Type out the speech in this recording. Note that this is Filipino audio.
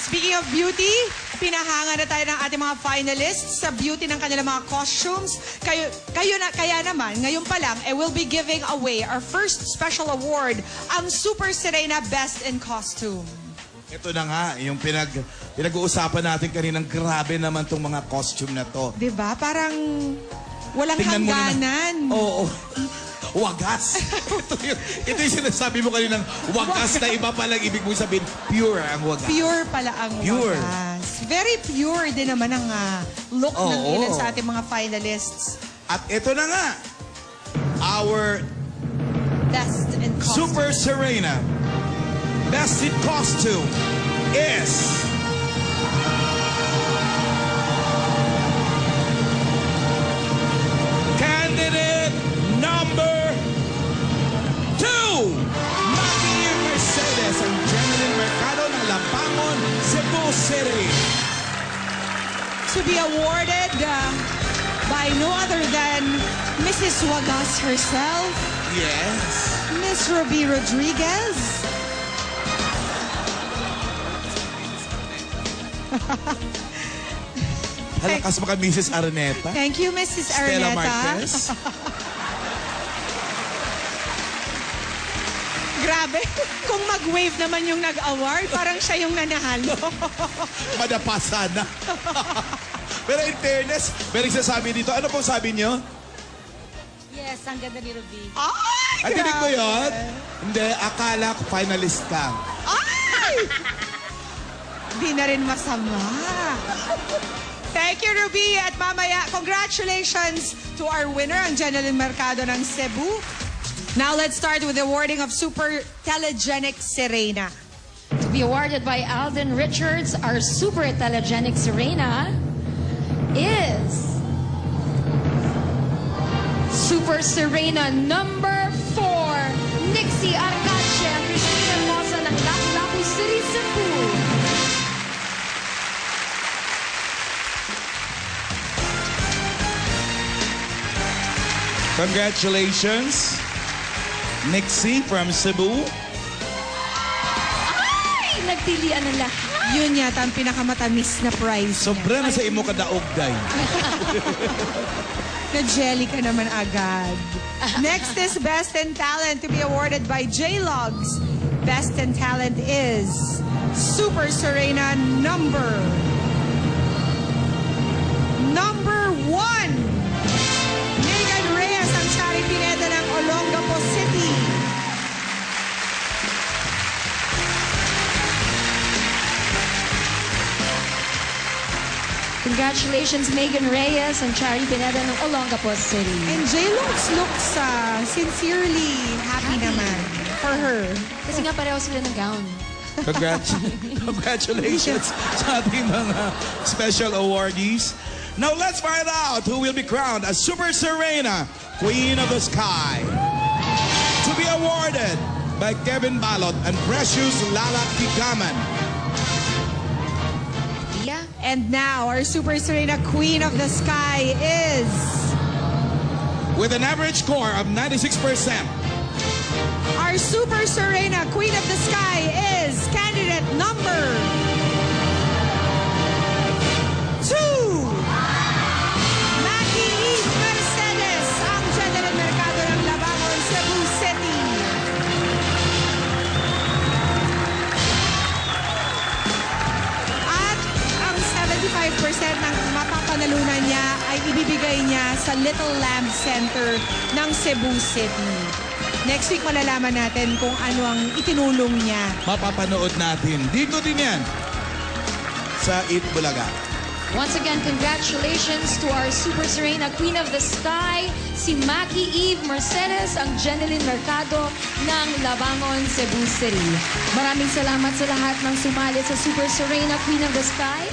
Speaking of beauty, pinahanga na tayo ng ating mga finalists sa beauty ng kanilang mga costumes. Kaya naman, ngayon pa lang, we'll be giving away our first special award, ang Super Serena Best in Costume. Ito na nga, yung pinag-uusapan natin kaninang grabe naman tong mga costume na to. Diba? Parang walang Tingnan mo hangganan. Oo. Wagas. ito yung sinasabi mo kaninang wagas na iba palang ibig mong sabihin, pure ang wagas. Pure pala ang Pure. wagas. Very pure din naman ang look ng ilan sa ating mga finalists. At ito na nga, our Best in Costume. Super Serena Best in Costume is... Candidate number 2! Maggie Mercedes, ang General Mercado ng Lapangon, Cebu City. To be awarded by no other than Mrs. Wagas herself, Yes. Miss Ruby Rodriguez. Halakas mo ka, Mrs. Araneta. Thank you, Mrs. Stella Araneta. Marquez. Grabe, kung mag-wave naman yung nag-award, parang siya yung nanahalo. Madapa sana. Pero in fairness, may nagsasabi dito. Ano pong sabi nyo? Yes, ang ganda ni Ruby. Ay, Ay, dinig ko yun? Hindi, akala ko finalist ka. Ay! Di na rin masama. Thank you, Ruby. At mamaya, congratulations to our winner, ang General Mercado ng Cebu. Now, let's start with the awarding of Super Telegenic Serena. To be awarded by Alden Richards, our super telegenic Serena is Super Serena number 4, Nixie Arcache, ang Christina Hermosa ng Lapu-Lapu City, Cebu. Congratulations, Nixie from Cebu. Ay! Nagtilian ng lahat. Yun yata ang pinakamatamis na prize niya. Sobra na sa imo kadaogday. Na-jelly ka naman agad. Next is Best in Talent to be awarded by J-Logs. Best in Talent is Super Serena number 1. Megan Reyes ang Shari Pineda ng Olongapo City. Congratulations, Megan Reyes and Chari Pineda ng Olongapo City. And J-Logs looks sincerely happy naman for her. Kasi nga pareho sila ng gown. Congratulations sa ating mga special awardees. Now let's find out who will be crowned as Super Serena, Queen of the Sky. To be awarded by Kevin Balot and Precious Lala Kigaman. Yeah. And now, our Super Serena Queen of the Sky is... With an average score of 96%. Our Super Serena Queen of the Sky is candidate number 2. Maggie Eve Mercedes, ang General Mercado ng Labangon, Cebu City. At ang 75% ng mapapanalunan niya ay ibibigay niya sa Little Lamb Center ng Cebu City. Next week, malalaman natin kung ano ang itinulong niya. Mapapanood natin. Dito din yan. Sa Eat Bulaga. Once again, congratulations to our Super Serena Queen of the Sky, si Maggie Eve Mercedes, ang Jeneline Mercado ng Labangon, Cebu City. Maraming salamat sa lahat ng sumali sa Super Serena Queen of the Sky.